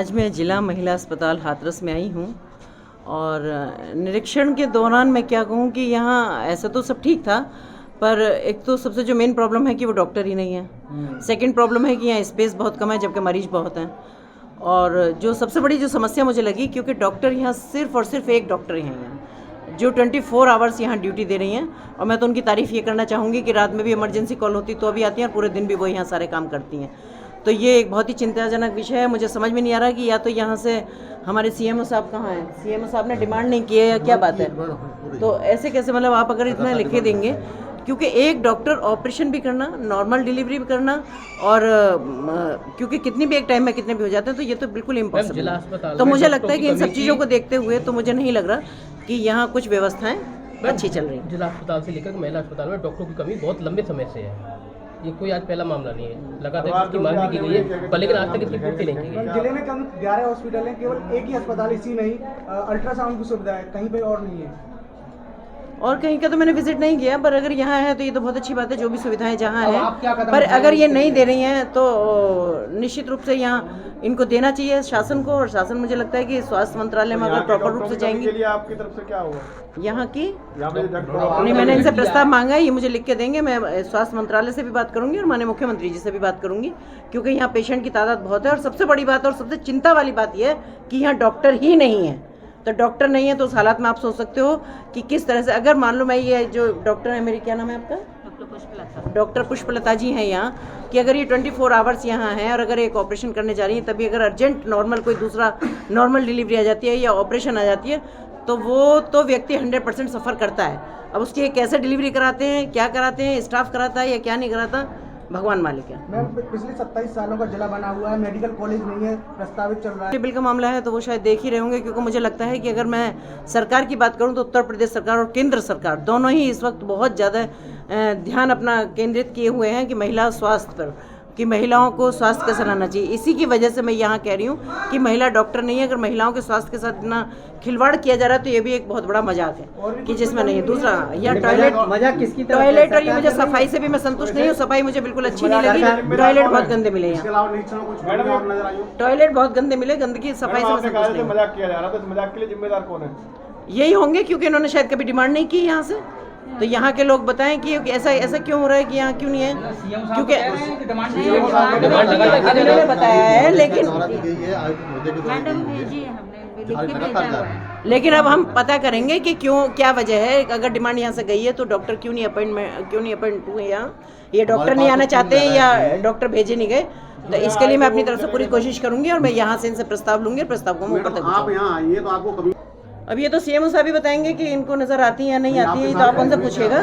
आज मैं जिला महिला अस्पताल हाथरस में आई हूँ और निरीक्षण के दौरान मैं क्या कहूँ कि यहाँ ऐसा तो सब ठीक था, पर एक तो सबसे जो मेन प्रॉब्लम है कि वो डॉक्टर ही नहीं है। सेकंड प्रॉब्लम है कि यहाँ स्पेस बहुत कम है जबकि मरीज बहुत हैं। और जो सबसे बड़ी जो समस्या मुझे लगी, क्योंकि डॉक्टर यहाँ सिर्फ और सिर्फ एक डॉक्टर हैं यहाँ जो 24 आवर्स यहाँ ड्यूटी दे रही हैं। और मैं तो उनकी तारीफ़ ये करना चाहूँगी कि रात में भी इमरजेंसी कॉल होती तो अभी आती हैं और पूरे दिन भी वो यहाँ सारे काम करती हैं। तो ये एक बहुत ही चिंताजनक विषय है। मुझे समझ में नहीं आ रहा कि या तो यहाँ से हमारे सीएमओ साहब कहाँ हैं, सीएमओ साहब ने डिमांड नहीं की है या क्या बात है। तो ऐसे कैसे, मतलब आप अगर इतना लिखे देंगे, क्योंकि एक डॉक्टर ऑपरेशन भी करना, नॉर्मल डिलीवरी भी करना, और क्योंकि कितनी भी एक टाइम में कितने भी हो जाते हैं, तो ये तो बिल्कुल इम्पॉसिबल है। तो मुझे लगता है कि इन सब चीज़ों को देखते हुए तो मुझे नहीं लग रहा कि यहाँ कुछ व्यवस्थाएँ अच्छी चल रही। जिला अस्पताल से लेकर महिला अस्पताल में डॉक्टरों की कमी बहुत लंबे समय से है। ये कोई आज पहला मामला नहीं है, लगातार इसकी मांग भी की गई है, पर लेकिन आज तक इसकी पूर्ति नहीं की गई। जिले में कम 11 हॉस्पिटल हैं, केवल एक ही अस्पताल इसी में ही अल्ट्रासाउंड की सुविधा है, कहीं पे और नहीं है। और कहीं का तो मैंने विजिट नहीं किया, पर अगर यहाँ है तो ये तो बहुत अच्छी बात है, जो भी सुविधाएं जहाँ है। पर अगर ये नहीं दे रही हैं तो निश्चित रूप से यहाँ इनको देना चाहिए शासन को। और शासन, मुझे लगता है कि स्वास्थ्य मंत्रालय में अगर प्रॉपर रूप से जाएंगी, आपकी तरफ से क्या होगा यहाँ की नहीं, मैंने इनसे प्रस्ताव मांगा है, ये मुझे लिख के देंगे। मैं स्वास्थ्य मंत्रालय से भी बात करूंगी और माननीय मुख्यमंत्री जी से भी बात करूंगी, क्योंकि यहाँ पेशेंट की तादाद बहुत है। और सबसे बड़ी बात और सबसे चिंता वाली बात यह है कि यहाँ डॉक्टर ही नहीं है। तो डॉक्टर नहीं है तो उस हालात में आप सोच सकते हो कि किस तरह से, अगर मान लो मैं ये जो डॉक्टर है, मेरी क्या नाम है आपका, डॉक्टर पुष्पलता जी हैं यहाँ, कि अगर ये 24 आवर्स यहाँ हैं और अगर एक ऑपरेशन करने जा रही है, तभी अगर अर्जेंट नॉर्मल कोई दूसरा नॉर्मल डिलीवरी आ जाती है या ऑपरेशन आ जाती है, तो वो तो व्यक्ति 100% सफ़र करता है। अब उसकी कैसे डिलीवरी कराते हैं, क्या कराते हैं, स्टाफ कराता है या क्या नहीं कराता, भगवान मालिक है। मैम, पिछले 27 सालों का जिला बना हुआ है, मेडिकल कॉलेज नहीं है, प्रस्तावित चल रहा है। बिल का मामला है तो वो शायद देख ही रहे होंगे, क्योंकि मुझे लगता है कि अगर मैं सरकार की बात करूं तो उत्तर प्रदेश सरकार और केंद्र सरकार दोनों ही इस वक्त बहुत ज़्यादा ध्यान अपना केंद्रित किए हुए हैं कि महिला स्वास्थ्य पर, कि महिलाओं को स्वास्थ्य कैसे रहना चाहिए। इसी की वजह से मैं यहाँ कह रही हूँ कि महिला डॉक्टर नहीं है। अगर महिलाओं के स्वास्थ्य के साथ इतना खिलवाड़ किया जा रहा है तो ये भी एक बहुत बड़ा मजाक है कि जिसमें नहीं है। दूसरा, यहाँ टॉयलेट और ये मुझे सफाई से भी मैं संतुष्ट नहीं हूँ। सफाई मुझे बिल्कुल अच्छी नहीं लगी। टॉयलेट बहुत गंदे मिले यहाँ, टॉयलेट बहुत गंदे मिले, गंदगी सफाई से मैं संतुष्ट नहीं। मजाक किया जा रहा था, मजाक के लिए जिम्मेदार कौन है? यही होंगे, क्योंकि इन्होंने शायद कभी डिमांड नहीं की यहाँ से। तो यहाँ के लोग बताएं कि ऐसा क्यों हो रहा है, कि यहाँ क्यों नहीं है, क्योंकि इन्होंने बताया है, लेकिन अब हम पता करेंगे कि क्यों, क्या वजह है। अगर डिमांड यहाँ से गई है तो डॉक्टर क्यों नहीं अपॉइंट हुए यहाँ, ये डॉक्टर नहीं आना चाहते हैं या डॉक्टर भेजे नहीं गए। तो इसके लिए मैं अपनी तरफ से पूरी कोशिश करूंगी और मैं यहाँ से इनसे प्रस्ताव लूंगी। प्रस्ताव को मैं ऊपर तक आप यहाँ आइए तो आपको कभी, अब ये तो सीएमओ साहब भी बताएंगे कि इनको नजर आती है या नहीं आती है, तो आप उनसे पूछिएगा।